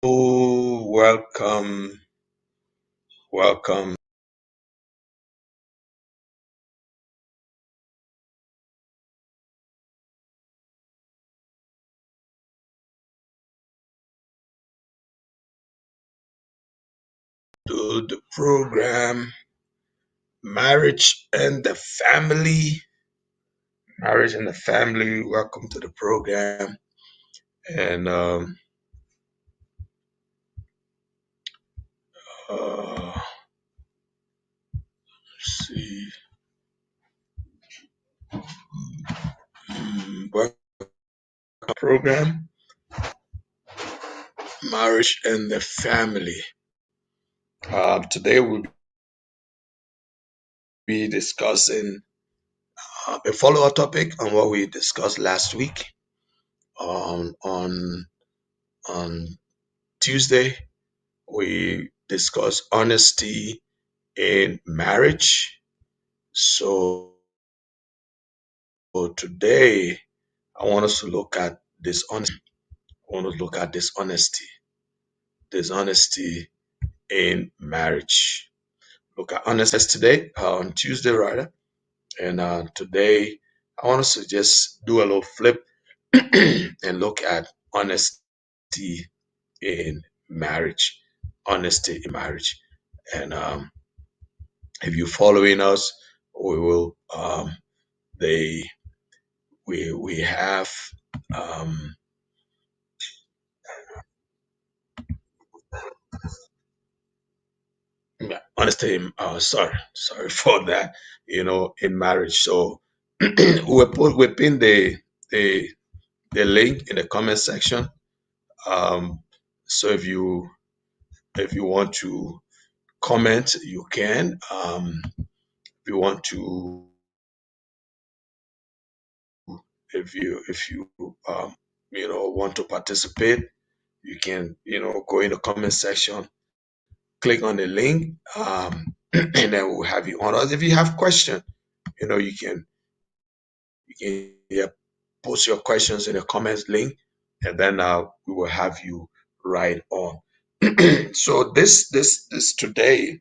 Oh, welcome to the program, Marriage and the Family. Marriage and the Family, welcome to the program. And let's see, welcome to the program, Marriage and the Family. Today we'll be discussing a follow-up topic on what we discussed last week on on Tuesday. We discussed honesty in marriage. So today I want us to look at dishonesty. I want to look at dishonesty in marriage. Look at honesty today on Tuesday, rather. And today I want us to just do a little flip and look at honesty in marriage. Honesty in marriage. And if you're following us, we will they we have um yeah, honesty sorry for that, in marriage. So we pin the the link in the comment section. um so if you want to comment, you can. If you want to if you want to participate, you can go in the comment section, click on the link, and then we'll have you on us. If you have questions, you can yeah, post your questions in the comments link, and then we will have you right on. So this today,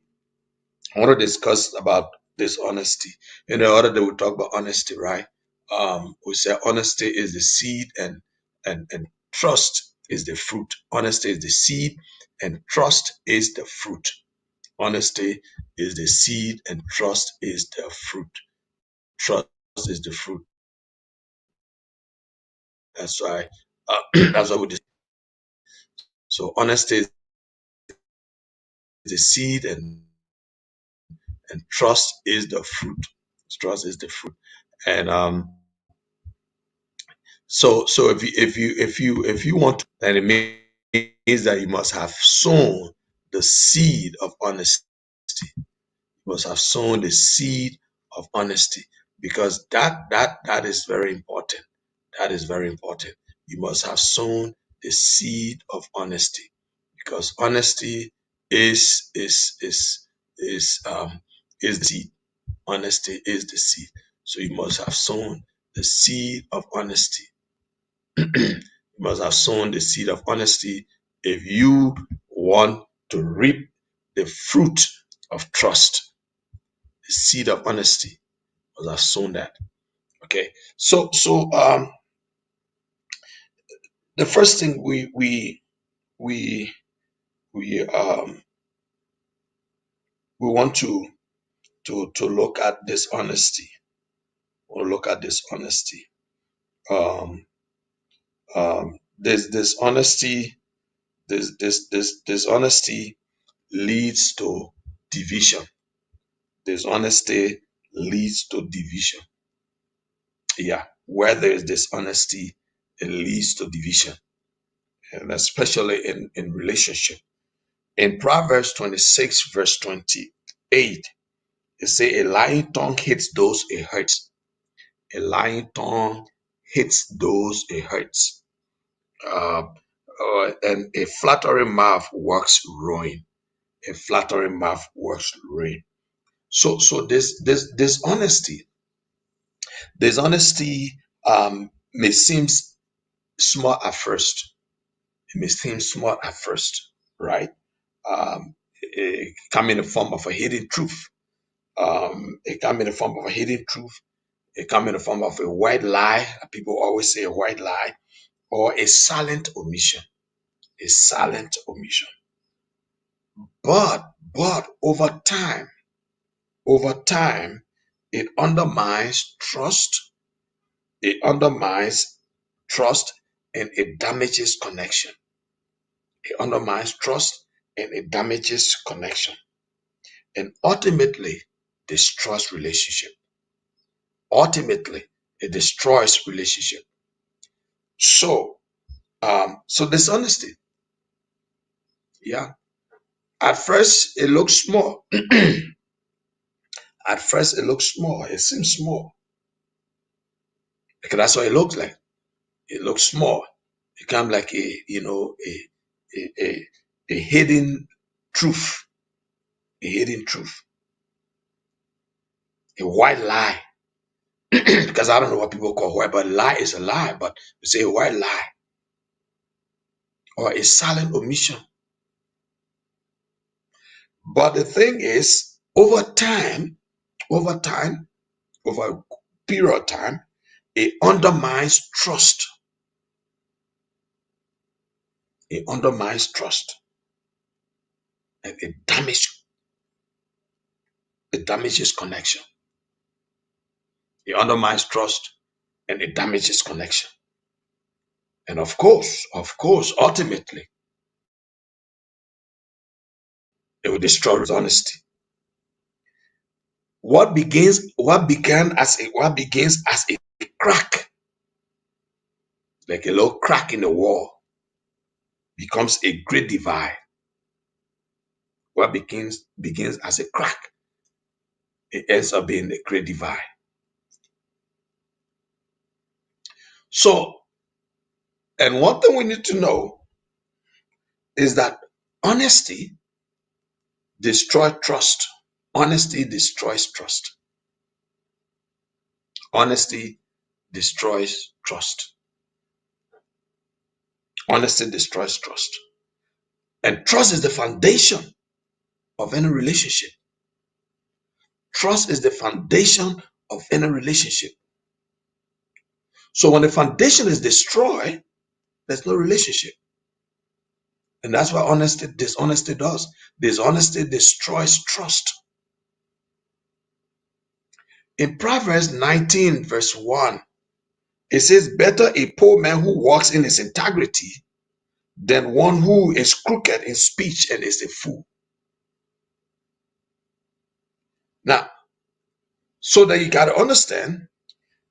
I want to discuss about dishonesty. In the order that we talk about honesty, right? We say honesty is the seed, and trust is the fruit. Honesty is the seed, and trust is the fruit. Honesty is the seed, and trust is the fruit. Trust is the fruit. That's why. That's what we. So honesty is the seed, and trust is the fruit. Trust is the fruit. And so if you want to, then it means that you must have sown the seed of honesty. You must have sown the seed of honesty, because that is very important. That is very important. You must have sown the seed of honesty, because honesty is the seed. Honesty is the seed. So you must have sown the seed of honesty. You must have sown the seed of honesty if you want to reap the fruit of trust. The seed of honesty must have sown that. Okay. So the first thing we we we want to look at dishonesty. We'll look at dishonesty. Um, this dishonesty, this dishonesty leads to division. Dishonesty leads to division. Yeah, where there is dishonesty, it leads to division, and especially in relationship. In Proverbs 26, verse 28, it says, "A lying tongue hits those it hurts. A lying tongue hits those it hurts. Uh, and a flattering mouth works ruin. A flattering mouth works ruin." So this dishonesty may seem small at first. It may seem small at first, right? It come in the form of a hidden truth. It come in the form of a hidden truth. It come in the form of a white lie. People always say a white lie, or a silent omission. A silent omission. But over time, it undermines trust. It undermines trust and it damages connection. It undermines trust and it damages connection and ultimately destroys relationship. Ultimately, it destroys relationship. So, so dishonesty, yeah. At first, it looks small. At first, it looks small. It seems small because that's what it looks like. It looks small. It comes like a, a hidden truth, a hidden truth, a white lie. Because I don't know what people call white, but lie is a lie. But we say a white lie or a silent omission. But the thing is, over time, over a period of time, it undermines trust. It undermines trust, and it damages connection. It undermines trust, and it damages connection. And of course, ultimately, it will destroy honesty. What begins as a crack, like a little crack in the wall, becomes a great divide. What begins as a crack, it ends up being a great divide. So, and one thing we need to know is that honesty destroys trust. Honesty destroys trust. Honesty destroys trust. Honesty destroys trust. And trust is the foundation of any relationship. Trust is the foundation of any relationship. So when the foundation is destroyed, there's no relationship. And that's what dishonesty does. Dishonesty destroys trust. In Proverbs 19, verse 1, it says, better a poor man who walks in his integrity than one who is crooked in speech and is a fool. Now, so that you got to understand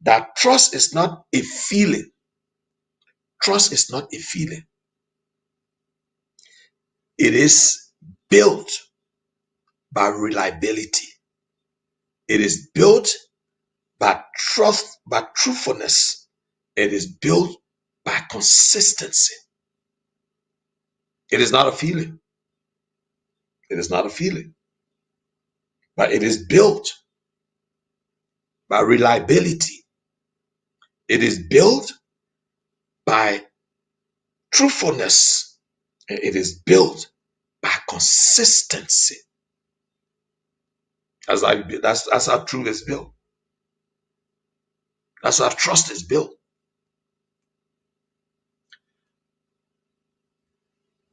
that trust is not a feeling. Trust is not a feeling. It is built by reliability. It is built by trust, by truthfulness. It is built by consistency. It is not a feeling. It is not a feeling. But it is built by reliability. It is built by truthfulness. And it is built by consistency. That's how truth is built. That's how trust is built.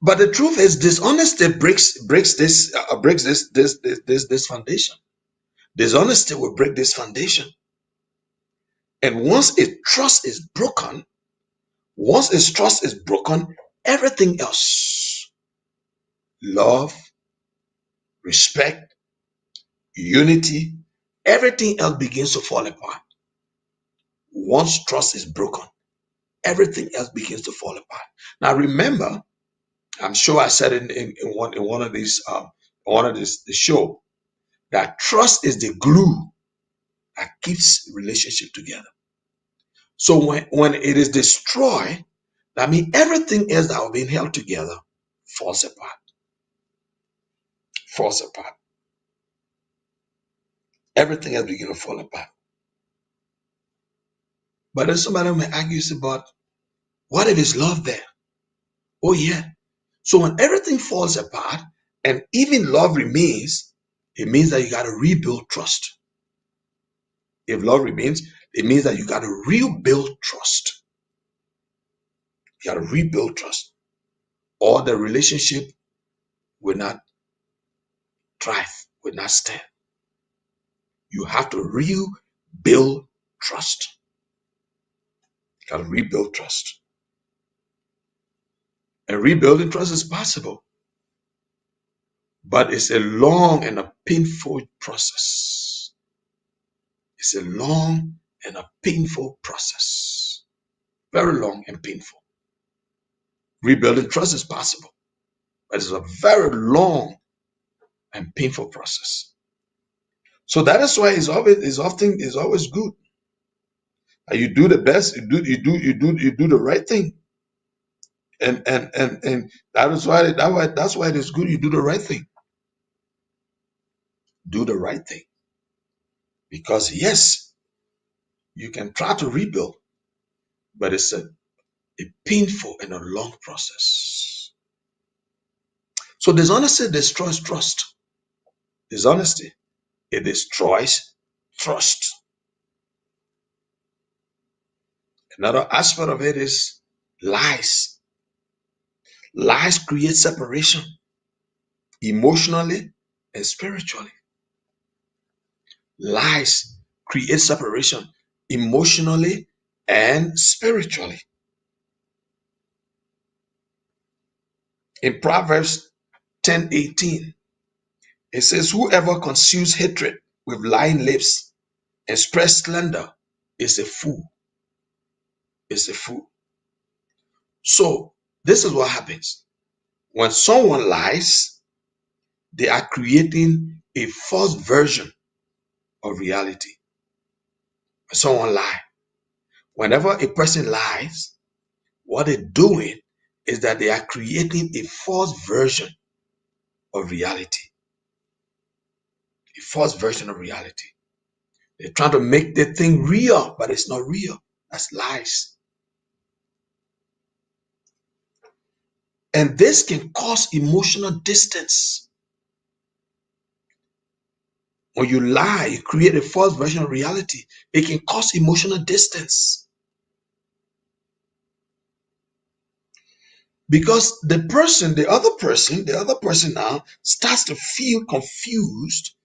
But the truth is, dishonesty breaks this foundation. Dishonesty will break this foundation. And once its trust is broken, everything else, love, respect, unity, everything else begins to fall apart. Once trust is broken, everything else begins to fall apart. Now remember, I'm sure I said in one of these the show that trust is the glue that keeps relationship together. So when it is destroyed, that means everything else that was being held together falls apart. Falls apart. Everything else begins to fall apart. But then somebody may argue about what if it's love there? Oh, yeah. So when everything falls apart and even love remains, it means that you got to rebuild trust. If love remains, it means that you got to rebuild trust. You got to rebuild trust, or the relationship will not thrive, will not stand. You have to rebuild trust. You got to rebuild trust. And rebuilding trust is possible, but it's a long and a painful process. It's a long and a painful process. Very long and painful. Rebuilding trust is possible, but it's a very long and painful process. So that is why it's always good. You do the best, you do the right thing. And that's why it is good you do the right thing. Do the right thing. Because yes, you can try to rebuild, but it's a painful and a long process. So dishonesty destroys trust. Dishonesty, it destroys trust. Another aspect of it is lies. Lies create separation emotionally and spiritually. Lies create separation emotionally and spiritually. In Proverbs 10:18, it says, whoever conceals hatred with lying lips and spreads slander is a fool. Is a fool. So this is what happens. When someone lies, they are creating a false version of reality. When someone lies, whenever a person lies, what they're doing is that they are creating a false version of reality. A false version of reality. They're trying to make the thing real, but it's not real. That's lies. And this can cause emotional distance. When you lie, you create a false version of reality. It can cause emotional distance. Because the other person now starts to feel confused.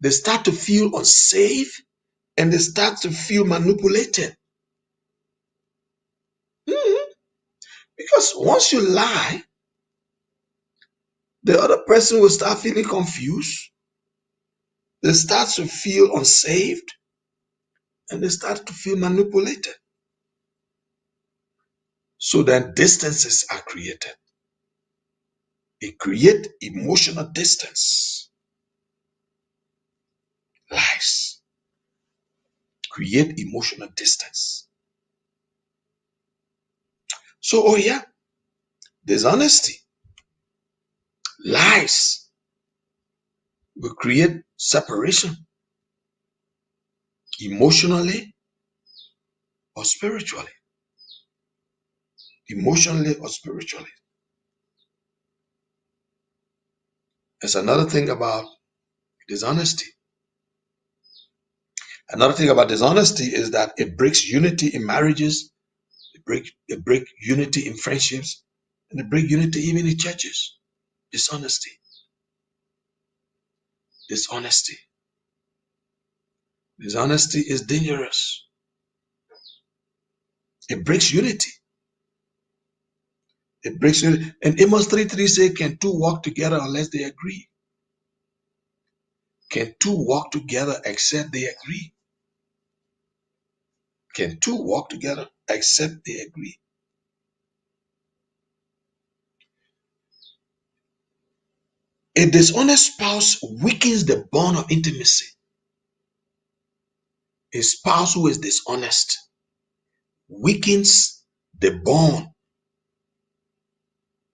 They start to feel unsafe and they start to feel manipulated. Mhm. Because once you lie, the other person will start feeling confused. They start to feel unsafe and they start to feel manipulated. So then distances are created. It creates emotional distance. Lies create emotional distance. So, oh yeah, dishonesty, lies will create separation emotionally or spiritually. Emotionally or spiritually. There's another thing about dishonesty. Another thing about dishonesty is that it breaks unity in marriages, it break unity in friendships, and it break unity even in churches. Dishonesty. Dishonesty. Dishonesty is dangerous. It breaks unity. It breaks unity. And Amos 3:3 say, can two walk together unless they agree? Can two walk together except they agree? Can two walk together except they agree? A dishonest spouse weakens the bond of intimacy. A spouse who is dishonest weakens the bond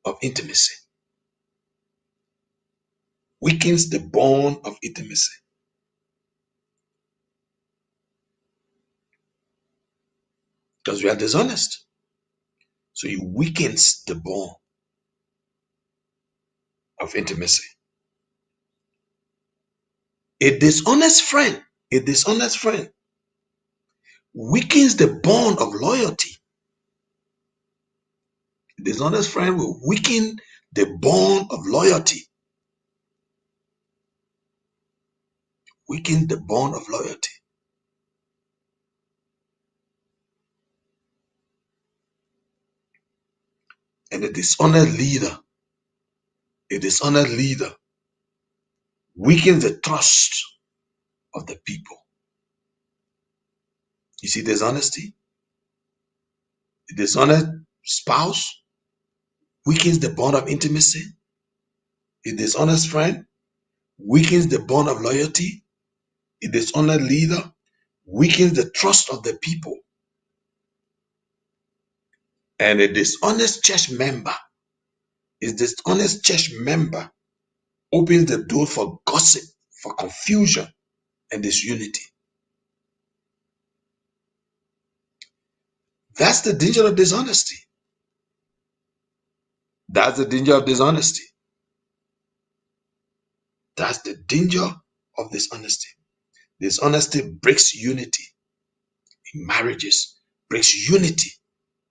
of intimacy. Weakens the bond of intimacy. Because we are dishonest. So it weakens the bond. of intimacy. A dishonest friend, a dishonest friend weakens the bond of loyalty. A dishonest friend will weaken the bond of loyalty. Weaken the bond of loyalty. And a dishonest leader weakens the trust of the people. You see dishonesty? A dishonest spouse weakens the bond of intimacy. A dishonest friend weakens the bond of loyalty. A dishonest leader weakens the trust of the people. And a dishonest church member opens the door for gossip, for confusion, and disunity. That's the danger of dishonesty. That's the danger of dishonesty. That's the danger of dishonesty. Dishonesty breaks unity in marriages, breaks unity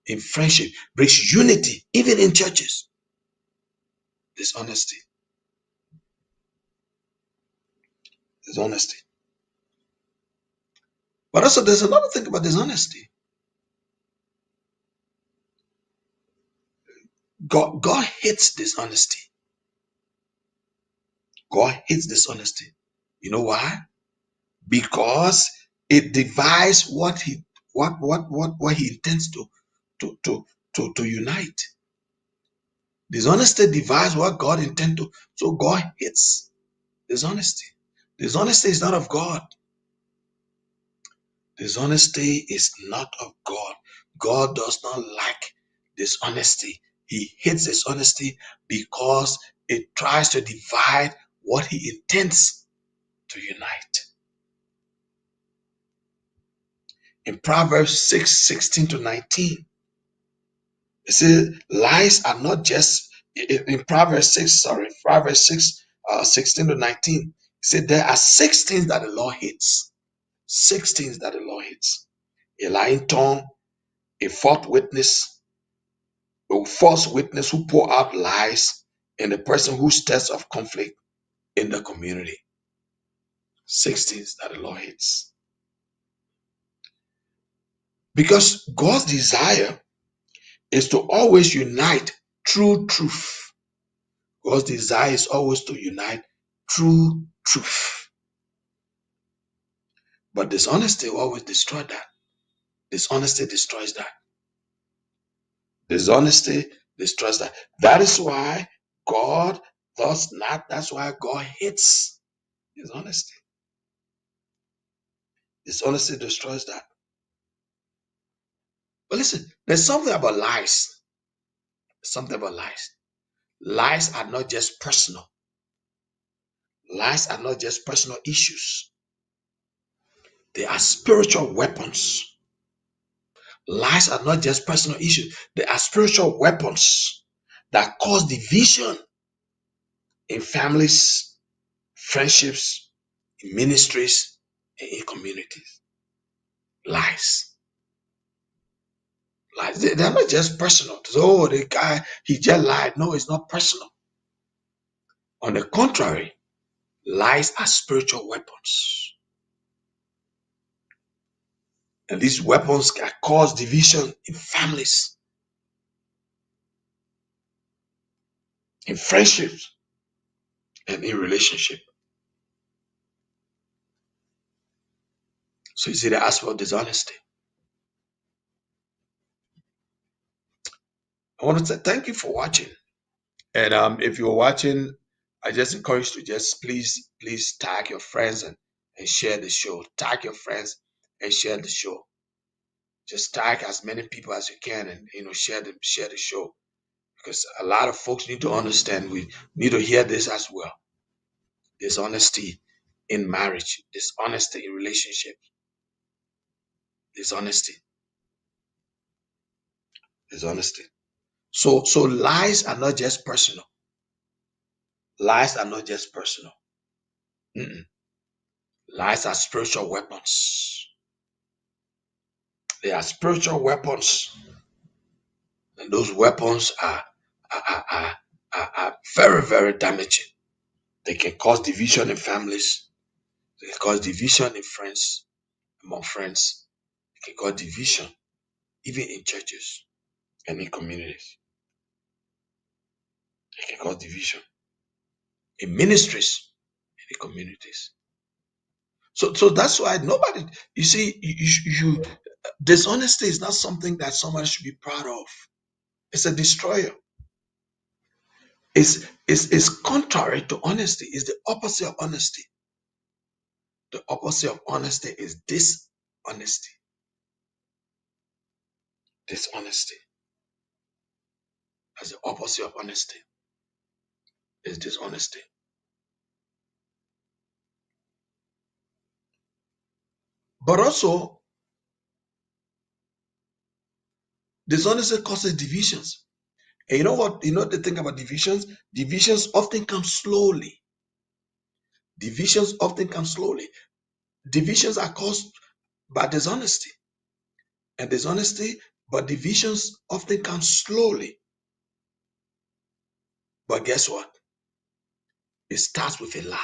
in friendship, breaks unity even in churches. Dishonesty. Dishonesty. But also, there's another thing about dishonesty. God hates dishonesty. God hates dishonesty. You know why? Because it divides what he intends to unite. Dishonesty divides what God intends to. So God hates dishonesty. Dishonesty is not of God. Dishonesty is not of God. God does not like dishonesty. He hates dishonesty because it tries to divide what he intends to unite. In Proverbs 6:16-19, it says lies are not just in Proverbs 6, 16-19. It said there are six things that the Lord hates. Six things that the Lord hates: a lying tongue, a false witness who pour out lies, and a person who stirs up conflict in the community. Six things that the Lord hates. Because God's desire is to always unite through truth. God's desire is always to unite through truth. But dishonesty will always destroy that. Dishonesty destroys that. Dishonesty destroys that. That is why God does not, that's why God hates dishonesty. Dishonesty destroys that. But listen, there's something about lies. Something about lies. Lies are not just personal. Lies are not just personal issues. They are spiritual weapons. Lies are not just personal issues. They are spiritual weapons that cause division in families, friendships, in ministries, and in communities. Lies. Lies. They're not just personal. Oh, the guy, he just lied. No, it's not personal. On the contrary, lies are spiritual weapons. And these weapons can cause division in families, in friendships, and in relationship. So you see the aspect of dishonesty. I want to say thank you for watching. And if you're watching, I just encourage you to just please tag your friends and share the show. Tag your friends and share the show. Just tag as many people as you can, and share the show, because a lot of folks need to understand. We need to hear this as well. Dishonesty in marriage, dishonesty in relationship, dishonesty, dishonesty. So lies are not just personal. Lies are not just personal. Mm-mm. Lies are spiritual weapons. They are spiritual weapons, and those weapons are, are, are, are very, very damaging. They can cause division in families. They can cause division in friends, among friends. They can cause division even in churches and in communities. They can cause division in ministries, in the communities. So that's why nobody, you see, dishonesty is not something that somebody should be proud of. It's a destroyer. It's contrary to honesty. It's the opposite of honesty. The opposite of honesty is dishonesty. Dishonesty. That's the opposite of honesty. Is dishonesty. But also, dishonesty causes divisions. And you know what? You know the thing about divisions? Divisions often come slowly. Divisions often come slowly. Divisions are caused by dishonesty. And dishonesty, but divisions often come slowly. But guess what? It starts with a lie.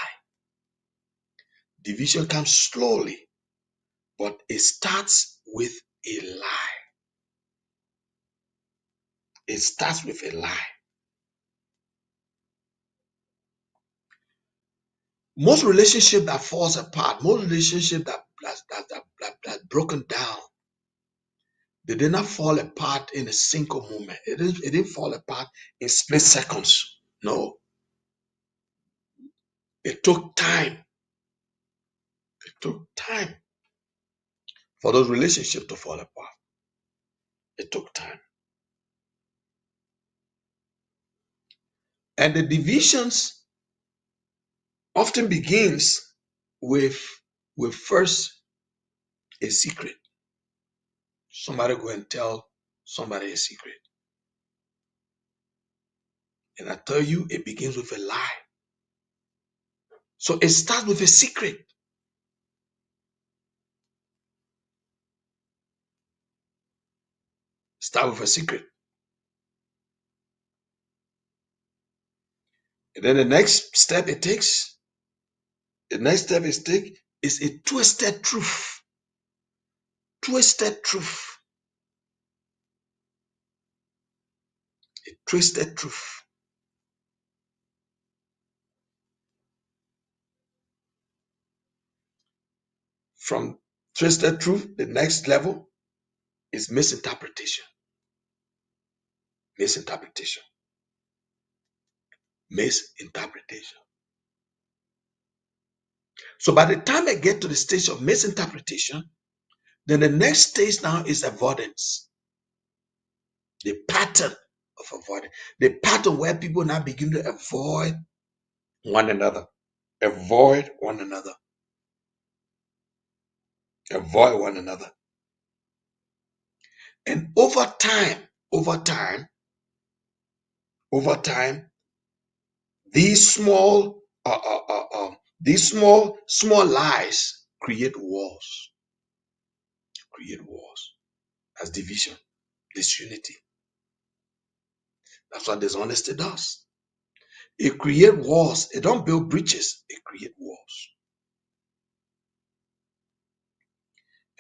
Division comes slowly, but it starts with a lie. It starts with a lie. Most relationship that falls apart, most relationship that broken down, they did not fall apart in a single moment. It didn't fall apart in split seconds. No, it took time. It took time for those relationships to fall apart. It took time. And the divisions often begins with first a secret. Somebody go and tell somebody a secret. And I tell you, it begins with a lie. So it starts with a secret. Start with a secret. And then the next step is take is a twisted truth. Twisted truth. A twisted truth. From twisted truth, the next level is misinterpretation. Misinterpretation. Misinterpretation. So by the time I get to the stage of misinterpretation, then the next stage now is avoidance. The pattern of avoidance. The pattern where people now begin to avoid one another. Avoid one another. Avoid one another. And over time, over time, these small lies create wars. Create wars. As division, disunity. That's what dishonesty does. It create wars. It don't build bridges. It create wars.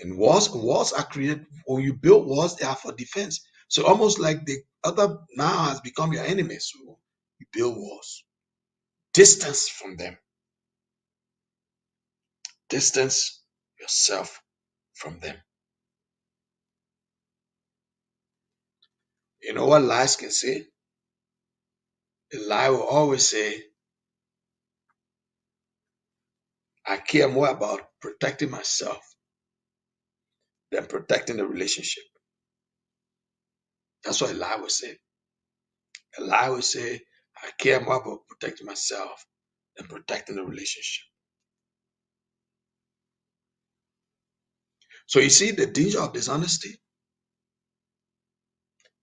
And wars are created when you build walls. They are for defense. So almost like the other now has become your enemy. So you build walls. Distance from them. Distance yourself from them. You know what lies can say? A lie will always say, I care more about protecting myself than protecting the relationship. That's what a lie will say. A lie will say, I care more about protecting myself than protecting the relationship. So you see the danger of dishonesty?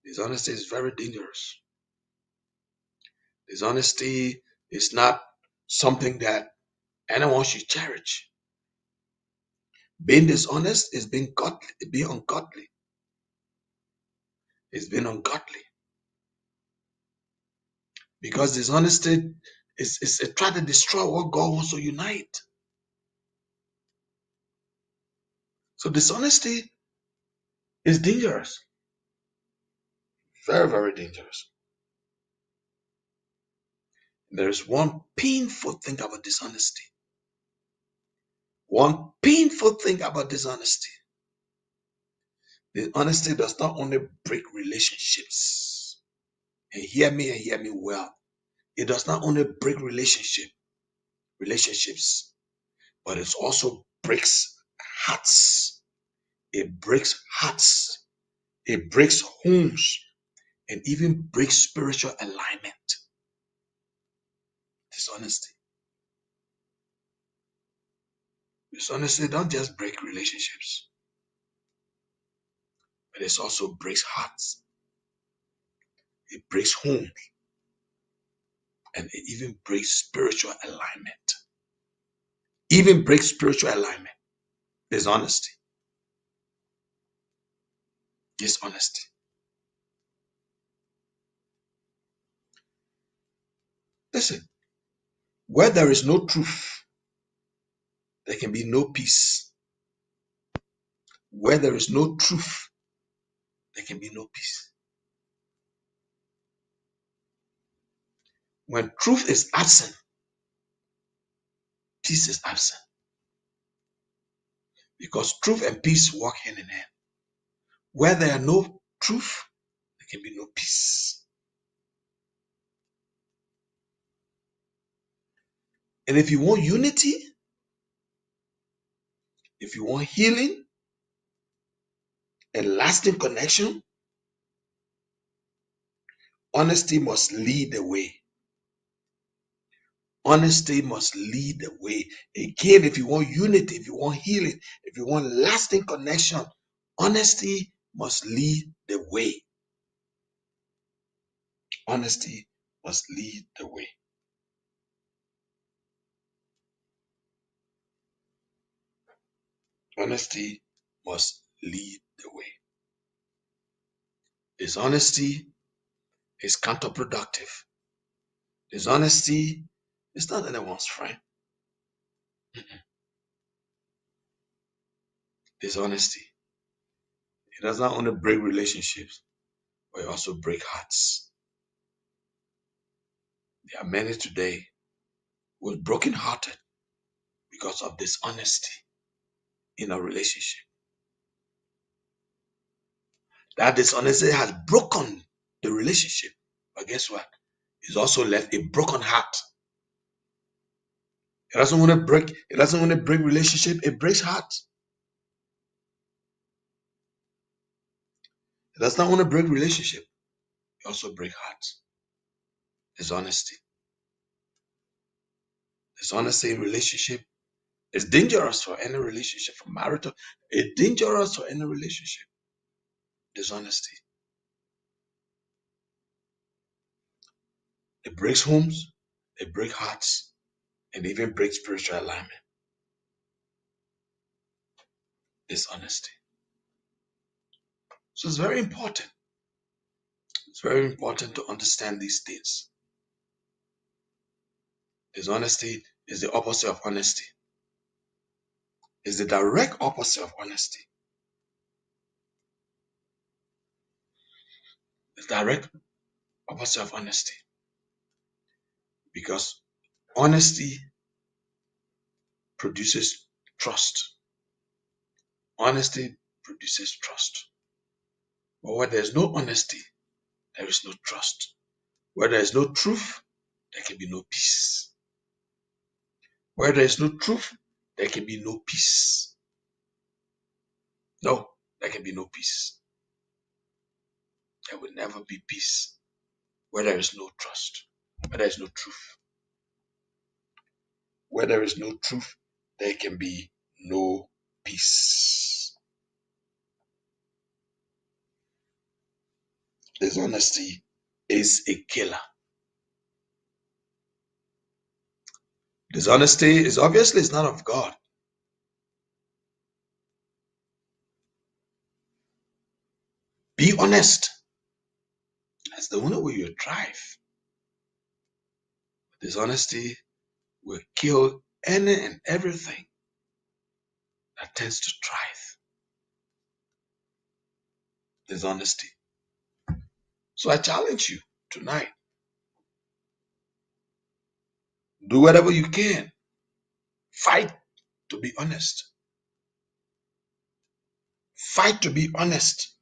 Dishonesty is very dangerous. Dishonesty It's not something that anyone should cherish. Being dishonest is being godly, being ungodly. It's being ungodly because dishonesty is trying to destroy what God wants to unite. So dishonesty is dangerous, very, very dangerous. There is one painful thing about dishonesty. One painful thing about dishonesty. Dishonesty does not only break relationships. And hear me well. It does not only break relationships, but it also breaks hearts. It breaks hearts. It breaks homes and even breaks spiritual alignment. Dishonesty. Dishonesty don't just break relationships, but it also breaks hearts. It breaks homes and it even breaks spiritual alignment. Even breaks spiritual alignment. Dishonesty. Dishonesty. Listen, where there is no truth, there can be no peace. Where there is no truth, there can be no peace. When truth is absent, peace is absent. Because truth and peace walk hand in hand. Where there are no truth, there can be no peace. And if you want unity, if you want healing and lasting connection, honesty must lead the way. Honesty must lead the way. Again, if you want unity, if you want healing, if you want lasting connection, honesty must lead the way. Honesty must lead the way. Honesty must lead the way. Dishonesty is counterproductive. Dishonesty is not anyone's friend. Dishonesty. It does not only break relationships, but it also break hearts. There are many today who are brokenhearted because of dishonesty in a relationship. That dishonesty has broken the relationship. But guess what? It's also left a broken heart. It doesn't want to break relationship, it breaks heart. It does not want to break relationship, it also breaks hearts. Dishonesty. Dishonesty in relationship is dangerous for any relationship, from marital. It's dangerous for any relationship. Dishonesty. It breaks homes, it breaks hearts, and even breaks spiritual alignment. Dishonesty. So it's very important. It's very important to understand these things. Dishonesty is the opposite of honesty. It's the direct opposite of honesty. The direct opposite of honesty. Because honesty produces trust. Honesty produces trust. But where there is no honesty, there is no trust. Where there is no truth, there can be no peace. Where there is no truth, there can be no peace. No, there can be no peace. There will never be peace where there is no trust, where there is no truth. Where there is no truth, there can be no peace. Dishonesty is a killer. Dishonesty is obviously it's not of God. Be honest. That's the only way you thrive. Dishonesty will kill any and everything that tends to thrive. Dishonesty. So I challenge you tonight. Do whatever you can. Fight to be honest. Fight to be honest.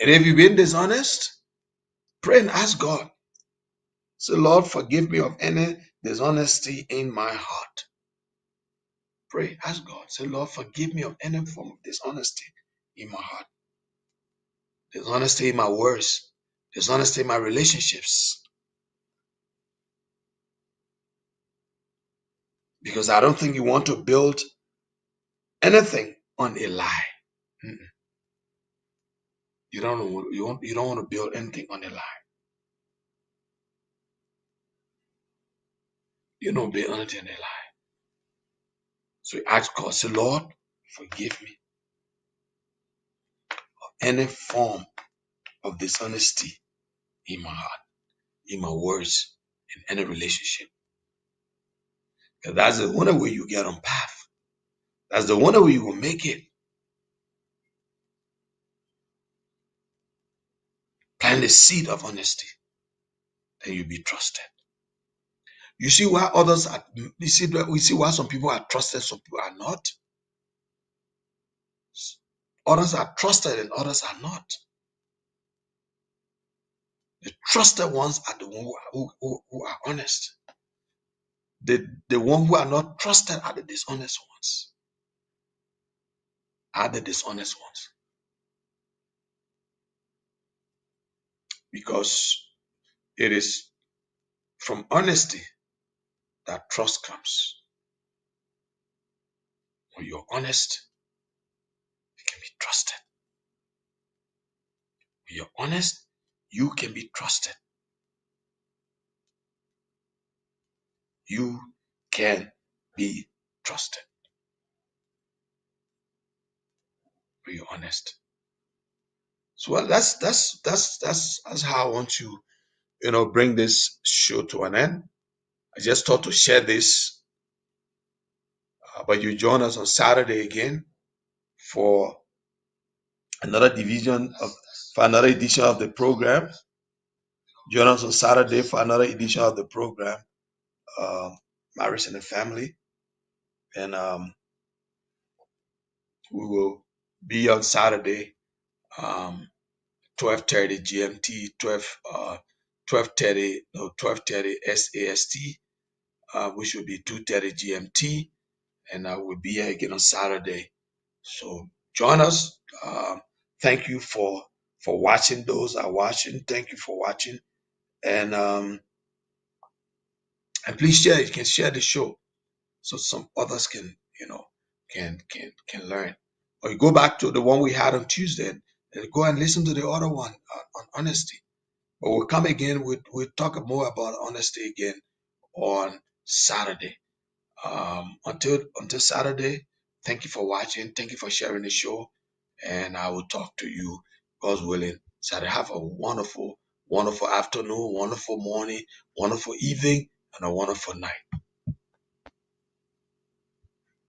And if you've been dishonest, pray and ask God. Say, Lord, forgive me of any dishonesty in my heart. Pray, ask God. Say, Lord, forgive me of any form of dishonesty in my heart. Dishonesty in my words. Dishonesty in my relationships. Because I don't think you want to build anything on a lie. Mm-mm. You don't want to build anything on a lie. You don't build anything on a lie. So you ask God, say, Lord, forgive me of any form of dishonesty in my heart, in my words, in any relationship. Because that's the only way you get on path. That's the only way you will make it. Plant the seed of honesty, then you'll be trusted. You see why others are, we see why some people are trusted, some people are not. Others are trusted and others are not. The trusted ones are the ones who are honest. The ones who are not trusted are the dishonest ones. Are the dishonest ones. Because it is from honesty that trust comes. When you're honest, you can be trusted. When you're honest, you can be trusted. You can be trusted. When you're honest. So well, that's how I want to, bring this show to an end. I just thought to share this, but you join us on Saturday again for another for another edition of the program. Join us on Saturday for another edition of the program, Marriage and the Family, and we will be on Saturday, 12:30 GMT, 12:30 SAST, which will be 2:30 GMT, and I will be here again on Saturday. So join us. Thank you for watching. Those are watching. Thank you for watching, and please share. You can share the show so some others can can learn. Or you go back to the one we had on Tuesday and go and listen to the other one on honesty. But we'll come again. We'll talk more about honesty again on Saturday. Until Saturday, thank you for watching. Thank you for sharing the show. And I will talk to you, God's willing. Saturday, have a wonderful, wonderful afternoon, wonderful morning, wonderful evening, and a wonderful night.